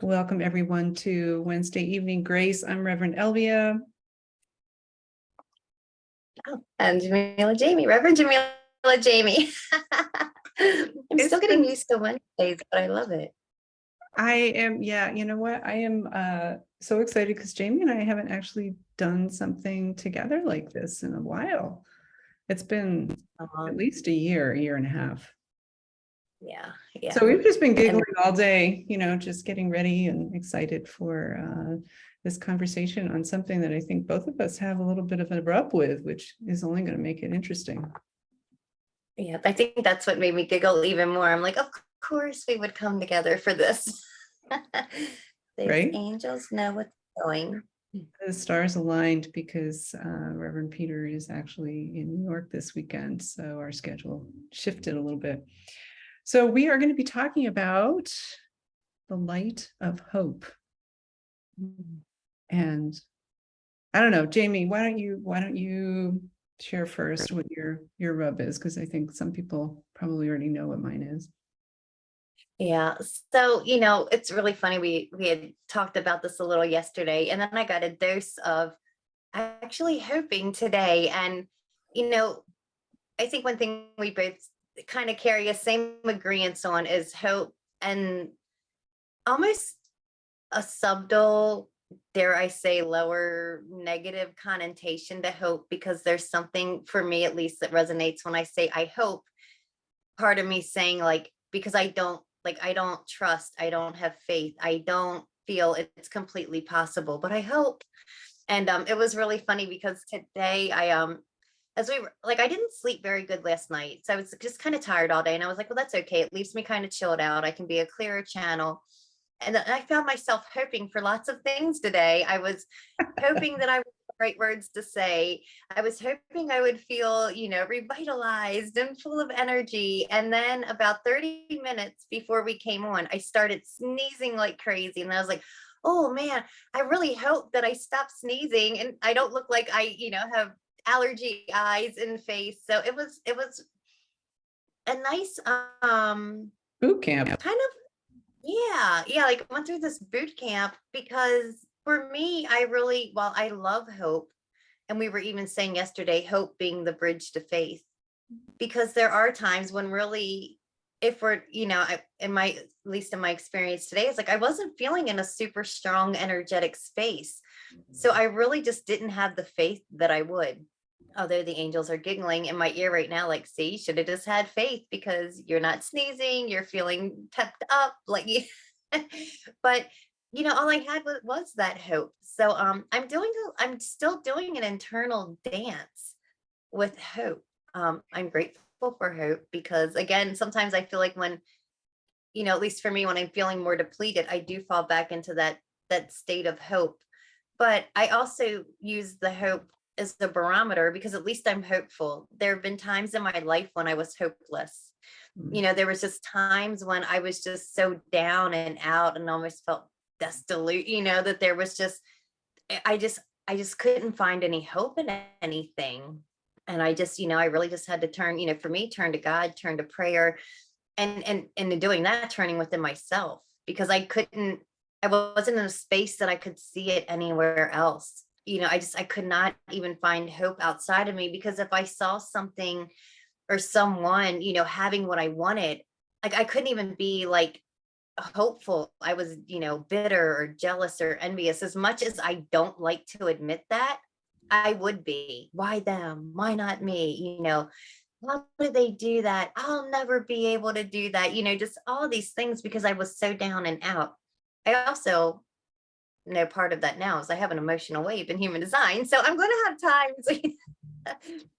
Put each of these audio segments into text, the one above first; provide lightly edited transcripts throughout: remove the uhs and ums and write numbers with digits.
Welcome everyone to Wednesday Evening Grace. I'm Reverend Elvia. And Jamie, Reverend Jamila Jamie. I'm still getting used to Wednesdays, but I love it. I am, you know what? I am so excited because Jamie and I haven't actually done something together like this in a while. It's been at least a year and a half. Yeah. So we've just been giggling all day, just getting ready and excited for this conversation on something that I think both of us have a little bit of a rub with, which is only going to make it interesting. Yeah, I think that's what made me giggle even more. I'm like, of course we would come together for this. These right? Angels know what's going. The stars aligned because Reverend Peter is actually in New York this weekend, so our schedule shifted a little bit. So we are going to be talking about the light of hope. And I don't know, Jamie, why don't you share first what your rub is? Because I think some people probably already know what mine is. Yeah. So, it's really funny. We had talked about this a little yesterday, and then I got a dose of actually hoping today. And, I think one thing we both kind of carry a same agreement on is hope, and almost a subtle, dare I say, lower negative connotation to hope, because there's something for me, at least, that resonates when I say I hope. Part of me saying, like, because I don't trust, I don't have faith, I don't feel it's completely possible, but I hope. And it was really funny because today as we were like, I didn't sleep very good last night, so I was just kind of tired all day, and I was like, well, that's okay, it leaves me kind of chilled out, I can be a clearer channel. And then I found myself hoping for lots of things today. I was hoping that I would have the right words to say. I was hoping I would feel, revitalized and full of energy. And then about 30 minutes before we came on, I started sneezing like crazy. And I was like, oh man, I really hope that I stop sneezing and I don't look like I, have allergy eyes and face. So it was a nice Boot camp. kind of, yeah, like I went through this boot camp, because for me, well, I love hope. And we were even saying yesterday, hope being the bridge to faith, because there are times when really, if we're, at least in my experience today, it's like I wasn't feeling in a super strong, energetic space. So I really just didn't have the faith that I would. Although the angels are giggling in my ear right now, like, see, should have just had faith, because you're not sneezing, you're feeling pepped up, like, but all I had was that hope. So I'm still doing an internal dance with hope. I'm grateful for hope, because again, sometimes I feel like when, at least for me, when I'm feeling more depleted, I do fall back into that state of hope. But I also use the hope as the barometer, because at least I'm hopeful. There have been times in my life when I was hopeless. There was just times when I was just so down and out and almost felt desolate, that there was just, I just couldn't find any hope in anything. And I just, I really just had to turn, for me, turn to God, turn to prayer, and in doing that, turning within myself, because I wasn't in a space that I could see it anywhere else. I could not even find hope outside of me, because if I saw something or someone, having what I wanted, like, I couldn't even be like hopeful. I was, bitter or jealous or envious. As much as I don't like to admit that, I would be. Why them? Why not me? Why do they do that? I'll never be able to do that. Just all these things, because I was so down and out. I also know part of that now is I have an emotional wave in human design. So I'm going to have times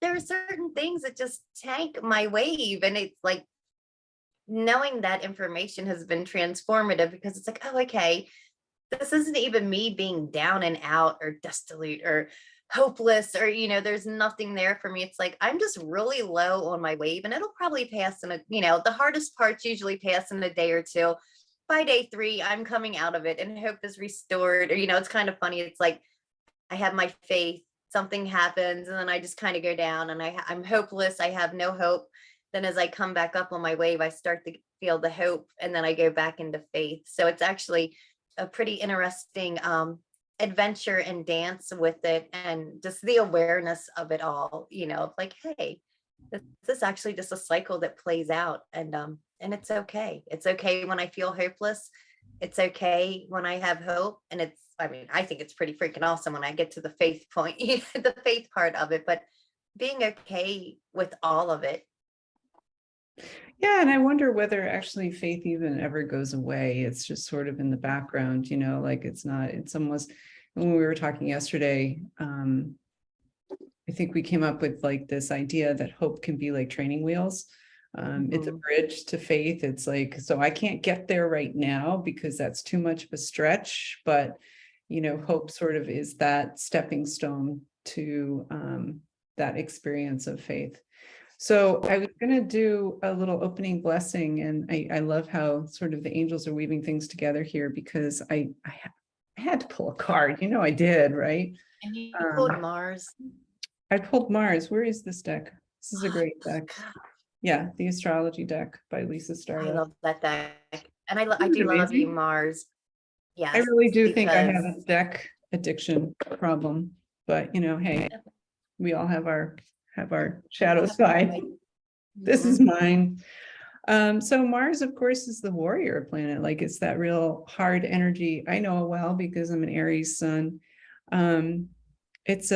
there are certain things that just tank my wave. And it's like, knowing that information has been transformative, because it's like, oh, okay, this isn't even me being down and out or desolate or hopeless, or there's nothing there for me. It's like I'm just really low on my wave, and it'll probably pass in the hardest parts usually pass in a day or two. By day 3, I'm coming out of it and hope is restored. Or it's kind of funny, it's like I have my faith, something happens, and then I just kind of go down, and I'm hopeless, I have no hope. Then as I come back up on my wave, I start to feel the hope, and then I go back into faith. So it's actually a pretty interesting adventure and dance with it, and just the awareness of it all, like, hey, this is actually just a cycle that plays out, and it's okay. It's okay when I feel hopeless. It's okay when I have hope. And I mean, I think it's pretty freaking awesome when I get to the faith point, the faith part of it, but being okay with all of it. Yeah, and I wonder whether actually faith even ever goes away. It's just sort of in the background, like it's almost, when we were talking yesterday, I think we came up with like this idea that hope can be like training wheels. It's a bridge to faith. It's like, so I can't get there right now because that's too much of a stretch, but hope sort of is that stepping stone to that experience of faith. So I was going to do a little opening blessing, and I love how sort of the angels are weaving things together here, because I had to pull a card. I did, right? And you pulled Mars. I pulled Mars. Where is this deck? This is a great deck. God, Yeah, the astrology deck by Lisa I Startup. love that deck. And I Isn't do it love you, amazing? Mars. I Yes, really do think I because have a deck addiction problem, but hey, we all have our shadow side. This is mine. So Mars, of course, is the warrior planet. Like, it's that real hard energy. I know it well because I'm an Aries sun. It's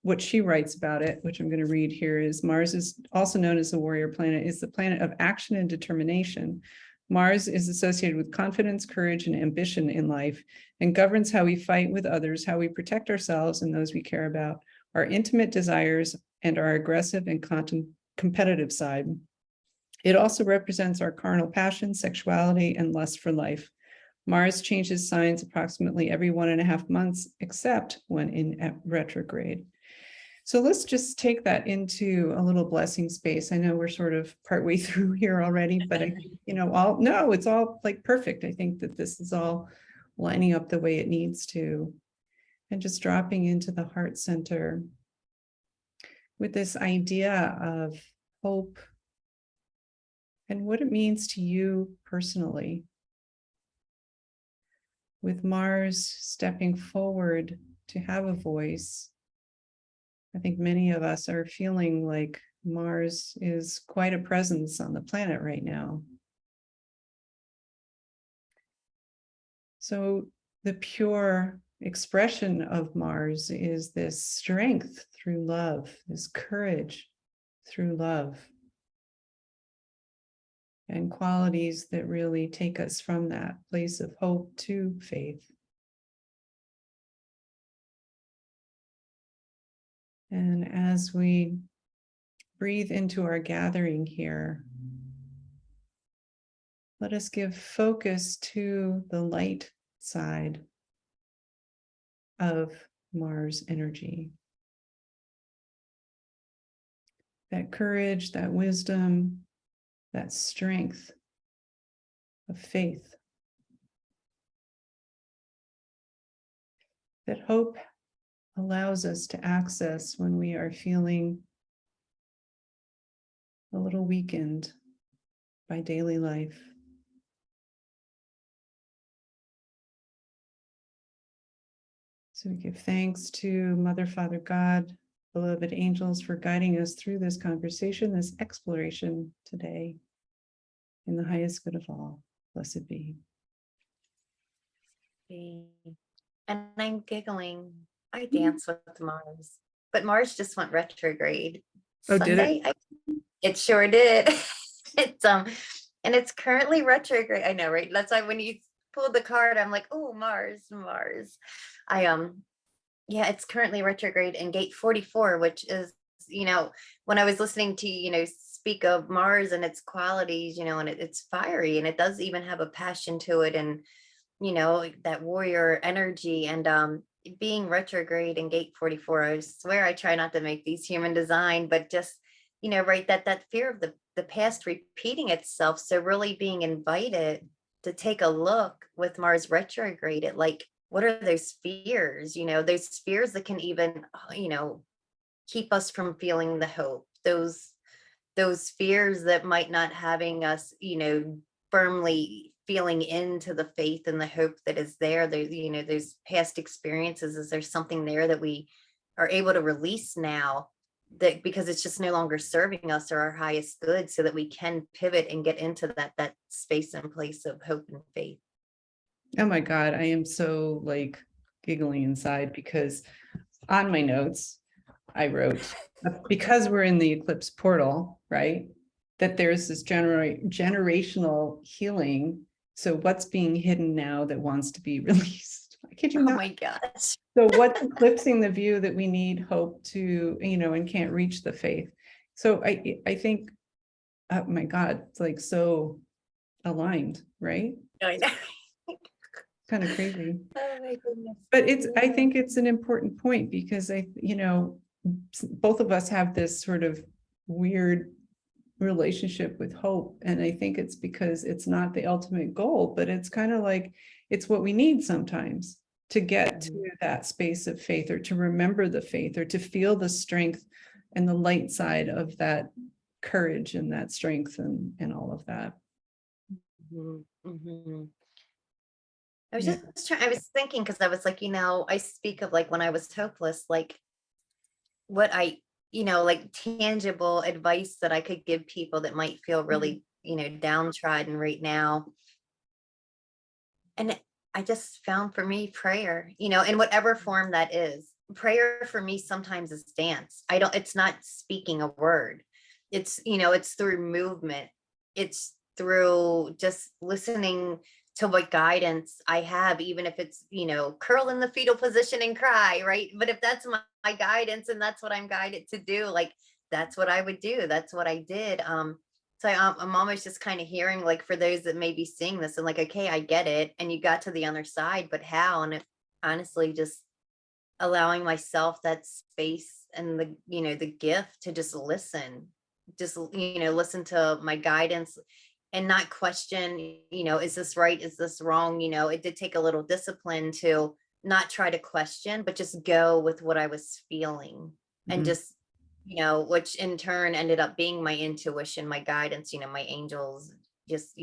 what she writes about it, which I'm going to read here, is Mars is also known as the warrior planet, is the planet of action and determination. Mars is associated with confidence, courage, and ambition in life, and governs how we fight with others, how we protect ourselves and those we care about, our intimate desires, and our aggressive and competitive side. It also represents our carnal passion, sexuality, and lust for life. Mars changes signs approximately every 1.5 months, except when in retrograde. So let's just take that into a little blessing space. I know we're sort of partway through here already, but I think, it's all like perfect. I think that this is all lining up the way it needs to. And just dropping into the heart center with this idea of hope and what it means to you personally. With Mars stepping forward to have a voice, I think many of us are feeling like Mars is quite a presence on the planet right now. So the pure expression of Mars is this strength through love, this courage through love, and qualities that really take us from that place of hope to faith. And as we breathe into our gathering here, let us give focus to the light side of Mars energy. That courage, that wisdom, that strength of faith. That hope allows us to access when we are feeling a little weakened by daily life. So we give thanks to Mother, Father, God, beloved angels, for guiding us through this conversation, this exploration today, in the highest good of all. Blessed be. And I'm giggling. I dance with Mars, but Mars just went retrograde Oh, did it? Sunday. It sure did. It's and it's currently retrograde. I know, right? That's why when you pulled the card, I'm like, oh, Mars. Yeah, it's currently retrograde in gate 44, which is, when I was listening to speak of Mars and its qualities, and it's fiery, and it does even have a passion to it, and that warrior energy, and being retrograde in gate 44. I swear I try not to make these human design, but just right, that fear of the past repeating itself. So really being invited to take a look with Mars retrograde at, like, what are those fears, those fears that can even keep us from feeling the hope, those fears that might not having us firmly feeling into the faith and the hope that is there. There's, those past experiences, is there something there that we are able to release now, that because it's just no longer serving us or our highest good, so that we can pivot and get into that space and place of hope and faith. Oh my God, I am so like giggling inside because on my notes, I wrote, because we're in the eclipse portal, right? That there's this generational healing. So what's being hidden now that wants to be released? I kid you Oh not. my gosh. So what's eclipsing the view that we need hope to, and can't reach the faith? So I think, oh my God, it's like so aligned, right? I know. Kind of crazy. Oh my goodness. But I think it's an important point because both of us have this sort of weird relationship with hope. And I think it's because it's not the ultimate goal, but it's kind of like, it's what we need sometimes to get to that space of faith, or to remember the faith, or to feel the strength and the light side of that courage and that strength and all of that. I was Yeah. just trying, I was thinking, because I was like, I speak of like when I was hopeless, like what I, like tangible advice that I could give people that might feel really, downtrodden right now. And I just found, for me, prayer, in whatever form that is. Prayer for me sometimes is dance. It's not speaking a word. It's through movement. It's through just listening to what guidance I have, even if it's, curl in the fetal position and cry, right? But if that's my guidance and that's what I'm guided to do, like, that's what I would do. That's what I did. So I'm almost just kind of hearing, like, for those that may be seeing this and like, okay, I get it. And you got to the other side, but how? And it, honestly, just allowing myself that space and the gift to just listen, listen to my guidance and not question, is this right? Is this wrong? It did take a little discipline to not try to question, but just go with what I was feeling. And just, which in turn ended up being my intuition, my guidance, my angels, just,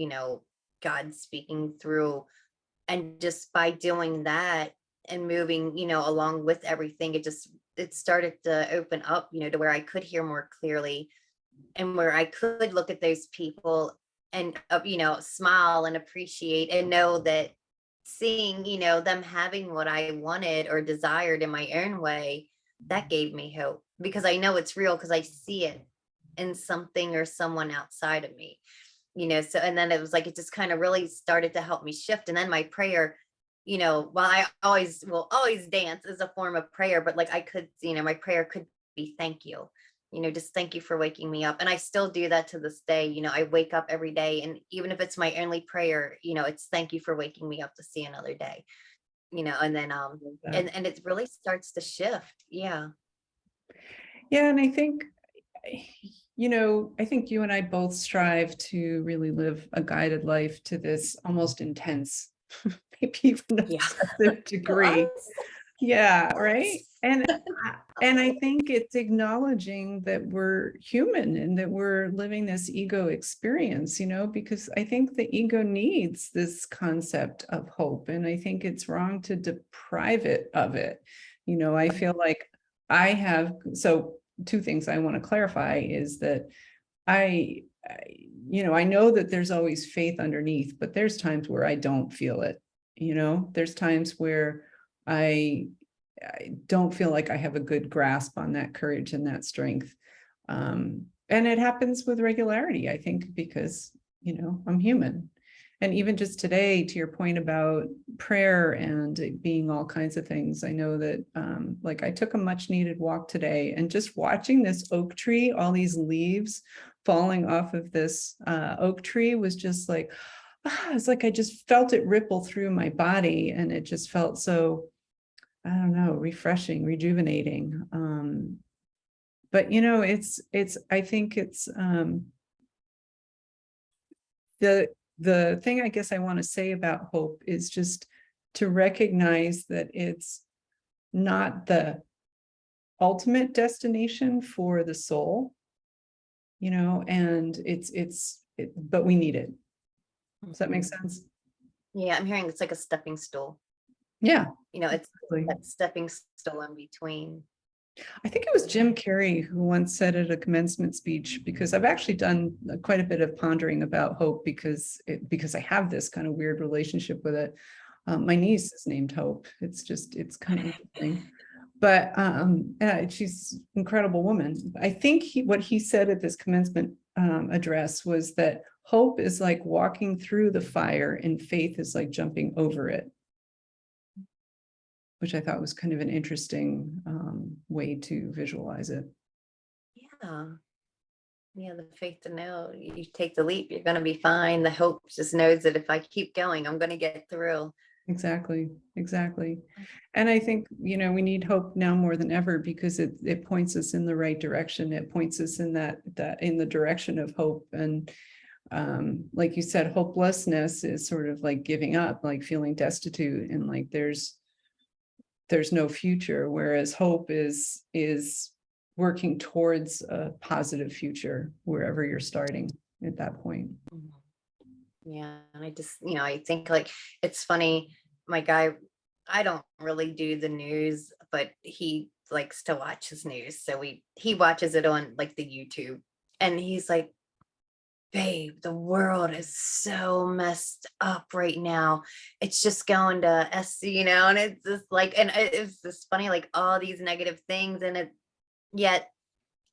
God speaking through. And just by doing that and moving, along with everything, it started to open up, to where I could hear more clearly, and where I could look at those people and, smile and appreciate and know that seeing, them having what I wanted or desired in my own way, that gave me hope, because I know it's real, because I see it in something or someone outside of me, so, and then it was like, it just kind of really started to help me shift. And then my prayer, while I will always dance as a form of prayer, but like I could, my prayer could be thank you, just thank you for waking me up. And I still do that to this day. I wake up every day, and even if it's my only prayer, it's thank you for waking me up to see another day, and then, and it really starts to shift. Yeah. Yeah. And I think, I think you and I both strive to really live a guided life to this almost intense, maybe even Yeah. obsessive degree. Yeah, right. And I think it's acknowledging that we're human and that we're living this ego experience, because I think the ego needs this concept of hope, and I think it's wrong to deprive it of it. I feel like so two things I want to clarify is that I know that there's always faith underneath, but there's times where I don't feel it. There's times where I don't feel like I have a good grasp on that courage and that strength. And it happens with regularity, I think, because, I'm human. And even just today, to your point about prayer and it being all kinds of things, I know that like I took a much needed walk today, and just watching this oak tree, all these leaves falling off of this oak tree was just like, it's like I just felt it ripple through my body, and it just felt so, I don't know, refreshing, rejuvenating. But I think it's the thing I guess I want to say about hope is just to recognize that it's not the ultimate destination for the soul, and but we need it. Does that make Mhm. sense? Yeah, I'm hearing it's like a stepping stool. Yeah, It's exactly. that stepping stool in between. I think it was Jim Carrey who once said at a commencement speech, because I've actually done quite a bit of pondering about hope because I have this kind of weird relationship with it. My niece is named Hope. It's kind of interesting, but she's an incredible woman. I think what he said at this commencement address was that hope is like walking through the fire and faith is like jumping over it, which I thought was kind of an interesting way to visualize it. Yeah. Yeah, the faith to know you take the leap, you're gonna be fine. The hope just knows that if I keep going, I'm gonna get through. Exactly, exactly. And I think, we need hope now more than ever because it points us in the right direction. It points us in that in the direction of hope. And like you said, hopelessness is sort of like giving up, like feeling destitute and like there's no future, whereas hope is working towards a positive future wherever you're starting at that point. Mhm. Yeah, and I just, I think like it's funny, my guy, I don't really do the news, but he likes to watch his news. So he watches it on like the YouTube and he's like, babe, the world is so messed up right now. It's just going to and it's just like, and it's just funny, like all these negative things. And yet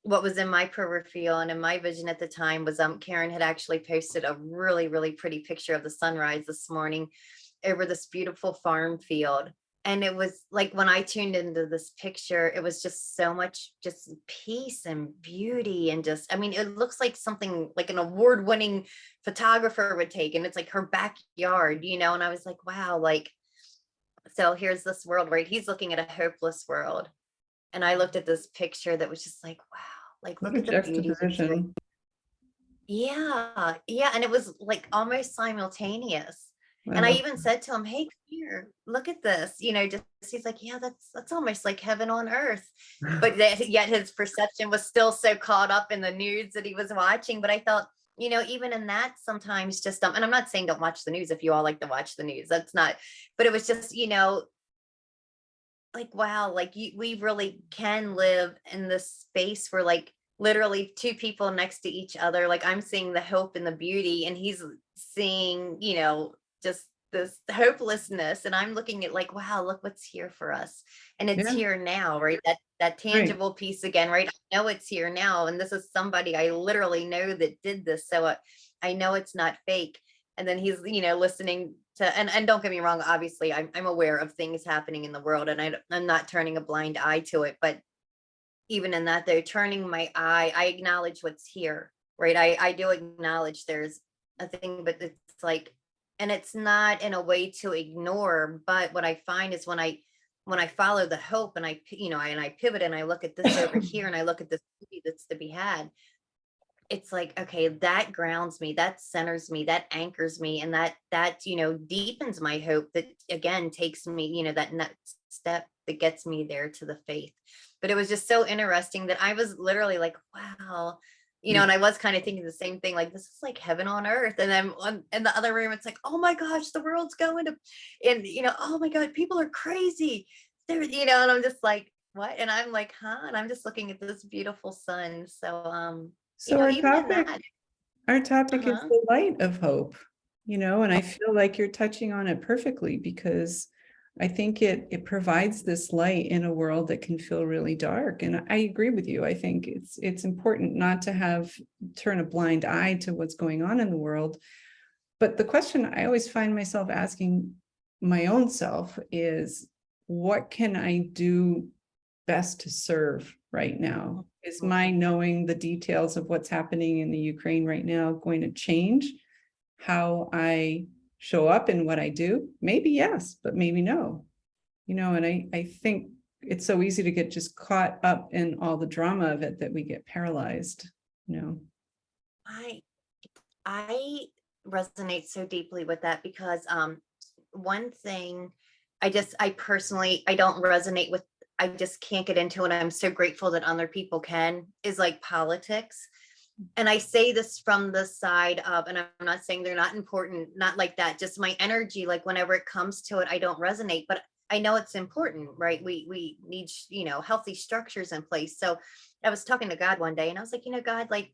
what was in my peripheral and in my vision at the time was Karen had actually posted a really, really pretty picture of the sunrise this morning over this beautiful farm field. And it was like when I tuned into this picture, it was just so much just peace and beauty and just, I mean, it looks like something like an award-winning photographer would take. And it's like her backyard, and I was like, wow, like, so here's this world, right? He's looking at a hopeless world. And I looked at this picture that was just like, wow, like What look a at the beauty that's here. juxtaposition. Yeah, yeah, and it was like almost simultaneous. I And I love even said to him, "Hey, come here, look at this." Just he's like, "Yeah, that's almost like heaven on earth." But yet his perception was still so caught up in the news that he was watching. But I thought, even in that, sometimes just and I'm not saying don't watch the news if you all like to watch the news. That's not. But it was just, like wow, like we really can live in this space where like literally two people next to each other, like I'm seeing the hope and the beauty and he's seeing just this hopelessness, and I'm looking at like wow, look what's here for us, and it's Yeah, here now, right? That right. tangible piece again, right? I know it's here now, and this is somebody I literally know that did this, so I know it's not fake. And then he's listening to, and don't get me wrong, obviously I'm aware of things happening in the world, and I'm not turning a blind eye to it, but even in that though, turning my eye, I acknowledge what's here, right? I do acknowledge there's a thing, but it's like, and it's not in a way to ignore, but what I find is when I follow the hope and and I pivot and I look at this over here and I look at this beauty that's to be had, it's like, okay, that grounds me, that centers me, that anchors me, and that deepens my hope, that again takes me, that next step that gets me there to the faith. But it was just so interesting that I was literally like, wow, and I was kind of thinking the same thing, like this is like heaven on earth. And then in the other room, it's like, oh my gosh, the world's going to, and oh my God, people are crazy. They're, and I'm just like, what? And I'm like, huh? And I'm just looking at this beautiful sun. So So our even in topic, that, our topic is uh-huh. the light of hope, and I feel like you're touching on it perfectly because I think it provides this light in a world that can feel really dark. And I agree with you. I think it's important not to turn a blind eye to what's going on in the world. But the question I always find myself asking my own self is, what can I do best to serve right now? Is my knowing the details of what's happening in the Ukraine right now going to change how I show up in what I do? Maybe yes, but maybe no. And I think it's so easy to get just caught up in all the drama of it that we get paralyzed, you know. I I resonate so deeply with that because one thing I personally I don't resonate with, I just can't get into it. I'm so grateful that other people can, is like politics. and I say this from the side of, and I'm not saying they're not important, not like that, just my energy, like whenever it comes to it, I don't resonate, but I know it's important, right? We need, healthy structures in place. So I was talking to God one day and I was like, God, like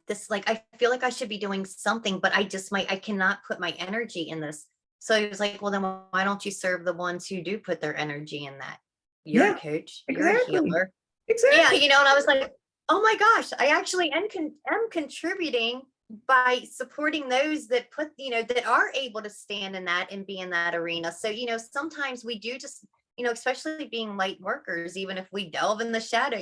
this, like, I feel like I should be doing something, but I cannot put my energy in this. So he was like, well, then why don't you serve the ones who do put their energy in that? You're a Yeah, coach, you're a exactly. healer. Yeah, Exactly. and I was like, oh my gosh, I actually am contributing by supporting those that that are able to stand in that and be in that arena. So, sometimes we do just, especially being light workers, even if we delve in the shadow,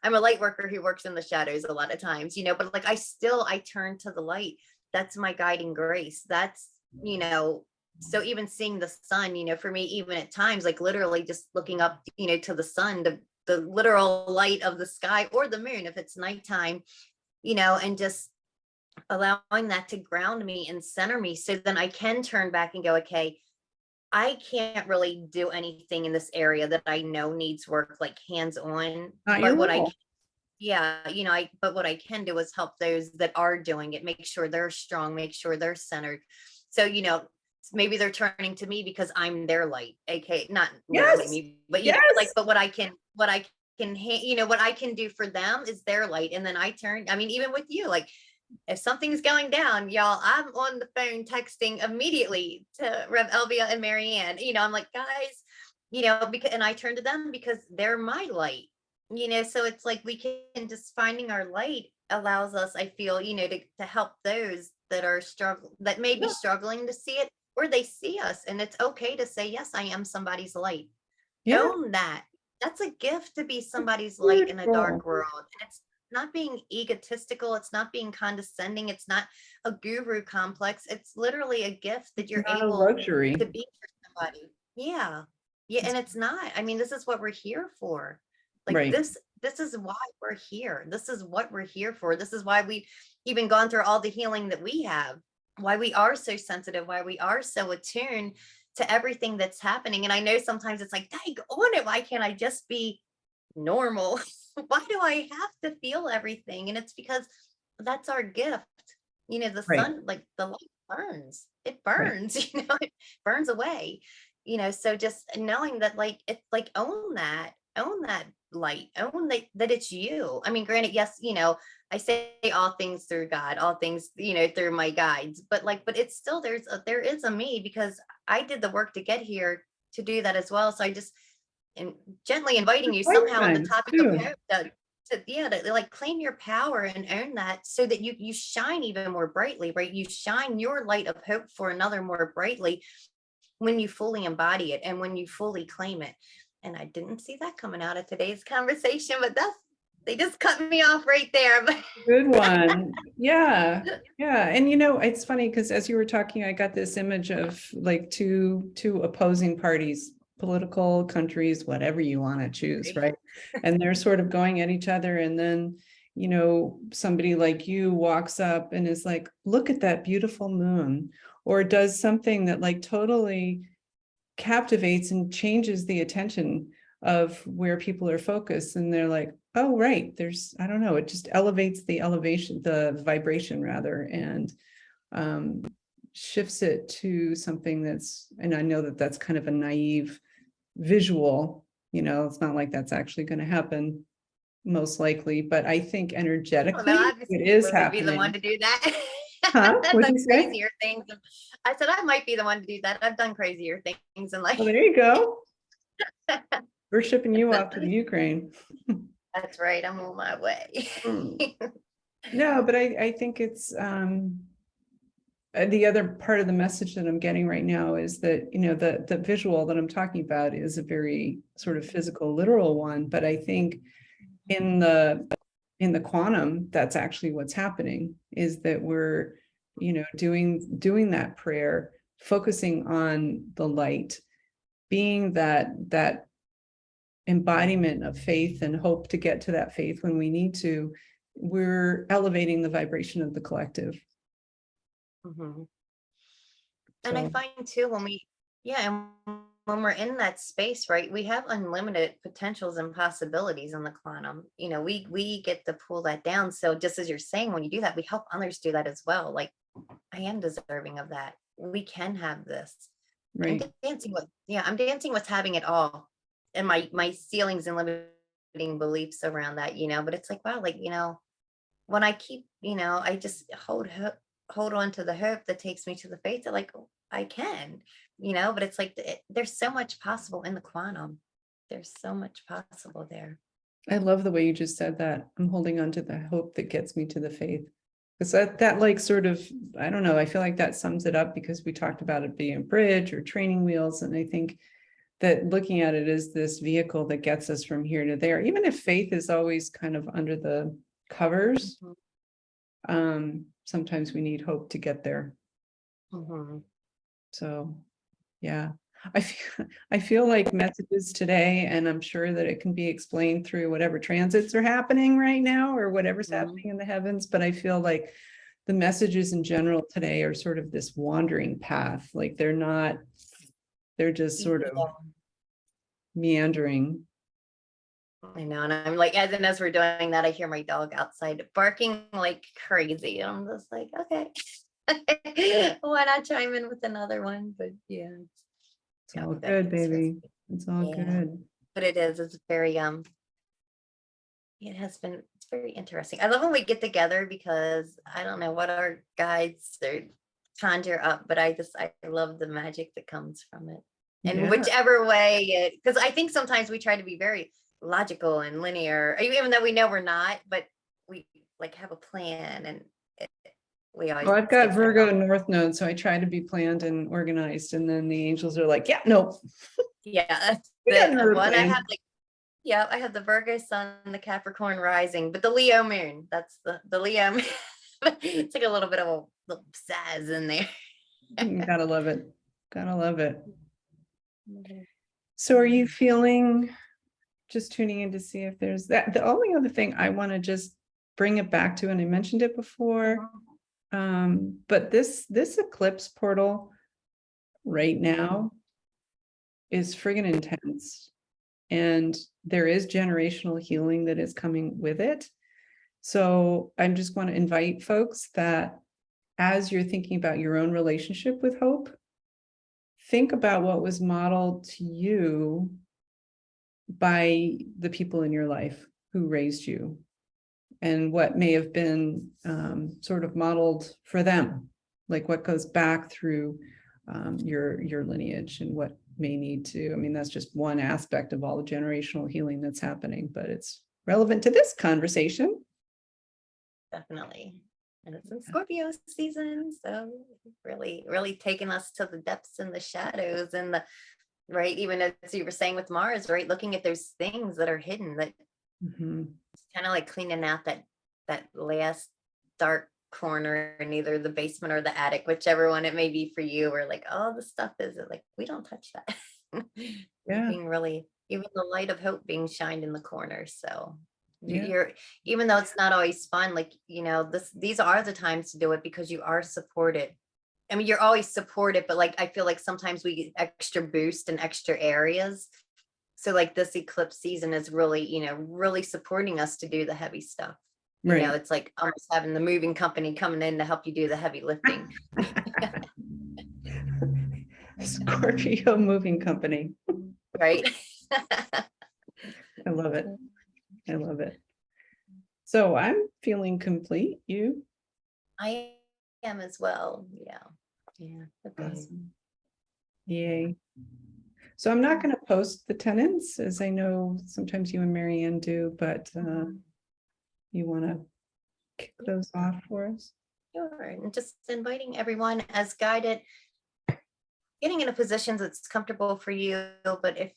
I'm a light worker who works in the shadows a lot of times, but like I turn to the light. That's my guiding grace. That's, so even seeing the sun, for me, even at times, like literally just looking up, to the sun, the literal light of the sky, or the moon if it's nighttime, and just allowing that to ground me and center me, so then I can turn back and go, okay, I can't really do anything in this area that I know needs work, like hands on. Not But your what role. but what I can do is help those that are doing it, make sure they're strong, make sure they're centered. So, maybe they're turning to me because I'm their light. Okay, not literally Yes. me, but like, Yes. but what I can do for them is their light. And then I turn, I mean, even with you, like if something's going down, y'all, I'm on the phone texting immediately to Rev Elvia and Marianne. I'm like, guys, because, and I turn to them because they're my light. So it's like we can just finding our light allows us, I feel, to help those that may be Yeah. struggling to see it, or they see us, and it's okay to say, yes, I am somebody's light. Yeah. Own that. That's a gift to be It's somebody's light in a beautiful. dark world. And it's not being egotistical. It's not being condescending. It's not a guru complex. It's literally a gift that It's you're not a able to luxury. be for somebody. Yeah. Yeah. It's And it's not. I mean, this is what we're here for. Like right. this is why we're here. This is what we're here for. This is why we've even gone through all the healing that we have, why we are so sensitive, why we are so attuned to everything that's happening. And I know sometimes it's like, dang on it, why can't I just be normal? Why do I have to feel everything? And it's because that's our gift. The Right. sun, like the light burns, it Right. burns, it burns away. So just knowing that, like, it's like, own that light, own that it's you. I mean, granted, yes, I say all things through God, all things, through my guides, but it's still, there is a me, because I did the work to get here to do that as well. So I just, and gently inviting you somehow on the Lifetimes topic of too. hope to like claim your power and own that, so that you shine even more brightly, right? You shine your light of hope for another more brightly when you fully embody it and when you fully claim it. And I didn't see that coming out of today's conversation, but they just cut me off right there. But Good one. Yeah. Yeah. And it's funny because as you were talking, I got this image of like two opposing parties, political countries, whatever you want to choose, right? And they're sort of going at each other. And then, somebody like you walks up and is like, look at that beautiful moon, or does something that like totally captivates and changes the attention of where people are focused, and they're like, oh right, I don't know, it just elevates the vibration rather, and um shifts it to something and I know that that's kind of a naive visual, it's not like that's actually going to happen most likely, but I think I don't know, energetically I just it is would be the one happening. to do that. Huh? I've What'd done you say? crazier things. I said I might be the one to do that. I've done crazier things in life. Well, there you go. We're shipping you off to the Ukraine. That's right. I'm on my way. Hmm. No, but I think it's the other part of the message that I'm getting right now is that, the visual that I'm talking about is a very sort of physical, literal one. But I think in the quantum, that's actually what's happening, is that we're, doing that prayer, focusing on the light, being that embodiment of faith and hope to get to that faith when we need to. We're elevating the vibration of the collective. Mhm. And I So find too, when we, yeah, and when we're in that space, right, we have unlimited potentials and possibilities in the quantum. We get to pull that down. So just as you're saying, when you do that, we help others do that as well. Like, I am deserving of that. We can have this. I'm Right. dancing with, yeah, I'm dancing with having it all. And my ceilings and limiting beliefs around that, but it's like, wow, like, when I keep, I just hold on to the hope that takes me to the faith that like, oh, I can, but it's like, there's so much possible in the quantum. There's so much possible there. I love the way you just said that. I'm holding on to the hope that gets me to the faith. Because that like sort of, I don't know, I feel like that sums it up because we talked about it being a bridge or training wheels. And I think that looking at it as this vehicle that gets us from here to there, even if faith is always kind of under the covers, sometimes we need hope to get there. Mhm. So, yeah, I feel like messages today, and I'm sure that it can be explained through whatever transits are happening right now or whatever's Mhm. happening in the heavens, but I feel like the messages in general today are sort of this wandering path. Like they're just sort of meandering. I know, and I'm like, as we're doing that, I hear my dog outside barking like crazy. And I'm just like, okay, why not chime in with another one? But yeah, It's yeah, all that good, gets baby. stressful. It's all Yeah, good. but it's very it's very interesting. I love when we get together because I don't know what our guides or conjure up, but I love the magic that comes from it. And Yeah. whichever way because I think sometimes we try to be very logical and linear, even though we know we're not, but we like have a plan and it, we always Well, I've got get thrown Virgo off. North Node, so I try to be planned and organized, and then the angels are like, yeah, no, Yeah, that's we got the another one I have plan. like, yeah, I have the Virgo sun, the Capricorn rising, but the Leo moon. That's the Leo moon. It's like a little bit of a little pizzazz in there. Gotta love it. Gotta love it. So are you feeling, just tuning in to see if there's that, the only other thing I want to just bring it back to, and I mentioned it before, but this eclipse portal right now is friggin' intense. And there is generational healing that is coming with it. So I just want to invite folks that as you're thinking about your own relationship with hope, think about what was modeled to you by the people in your life who raised you and what may have been sort of modeled for them, like what goes back through your lineage and what may need to, I mean, that's just one aspect of all the generational healing that's happening, but it's relevant to this conversation. Definitely. And it's in Scorpio season. So really, really taking us to the depths and the shadows and the right, even as you were saying with Mars, right? Looking at those things that are hidden that Mhm. kind of like cleaning out that last dark corner in either the basement or the attic, whichever one it may be for you, or like all the stuff is it like we don't touch that. Yeah, Being really even the light of hope being shined in the corner. So yeah, you're even though it's not always fun, like these are the times to do it because you are supported. I mean, you're always supported, but like I feel like sometimes we get extra boost in extra areas. So like this eclipse season is really, really supporting us to do the heavy stuff. right. It's like almost having the moving company coming in to help you do the heavy lifting. Scorpio moving company. Right. I love it. I love it. So I'm feeling complete. You? I am as well. Yeah. Yeah. Okay. Awesome. Yay. So I'm not going to post the tenants, as I know sometimes you and Marianne do, but you want to kick those off for us? Sure. And just inviting everyone as guided, getting in a position that's comfortable for you, but if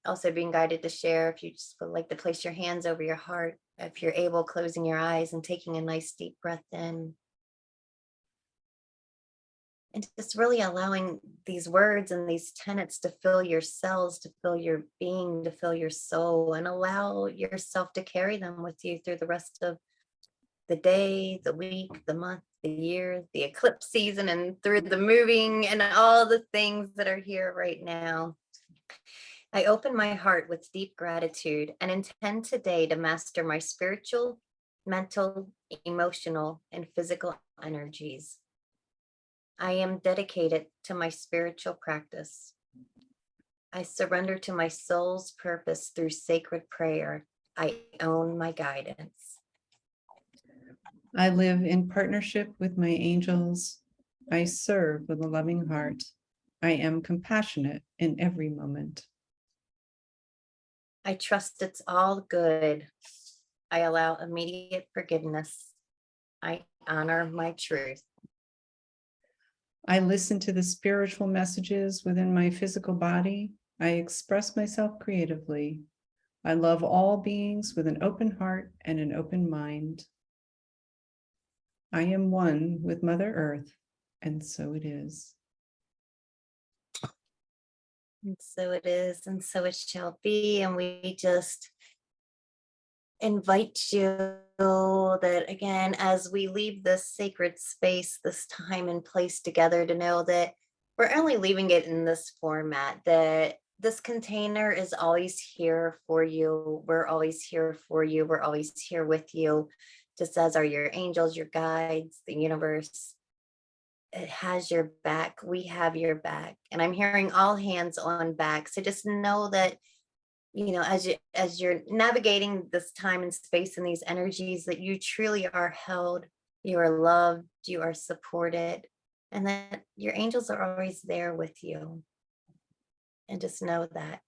also being guided to share, if you just would like to place your hands over your heart, if you're able, closing your eyes and taking a nice deep breath in. And just really allowing these words and these tenets to fill your cells, to fill your being, to fill your soul, and allow yourself to carry them with you through the rest of the day, the week, the month, the year, the eclipse season, and through the moving and all the things that are here right now. I open my heart with deep gratitude and intend today to master my spiritual, mental, emotional, and physical energies. I am dedicated to my spiritual practice. I surrender to my soul's purpose through sacred prayer. I own my guidance. I live in partnership with my angels. I serve with a loving heart. I am compassionate in every moment. I trust it's all good. I allow immediate forgiveness. I honor my truth. I listen to the spiritual messages within my physical body. I express myself creatively. I love all beings with an open heart and an open mind. I am one with Mother Earth, and so it is. And so it is, and so it shall be. And we just invite you that again, as we leave this sacred space, this time and place together, to know that we're only leaving it in this format, that this container is always here for you. We're always here for you. We're always here with you, just as are your angels, your guides, the universe. It has your back. We have your back. And I'm hearing all hands on back. So just know that, as you're navigating this time and space and these energies, that you truly are held, you are loved, you are supported, and that your angels are always there with you. And just know that.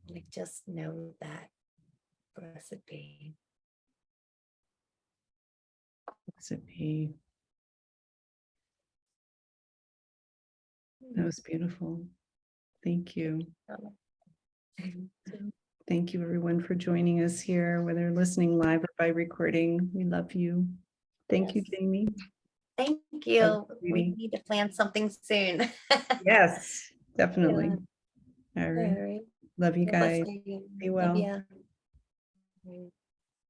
Like, just know that. Blessed be. Blessed be. That was beautiful. Thank you. Thank you, everyone, for joining us here, whether listening live or by recording. We love you. Thank you, Yes. Jamie. Thank you. We Sweetie. need to plan something soon. Yes, definitely. Yeah. All All right. right. Love you Blessed guys. day. Be Love well. ya.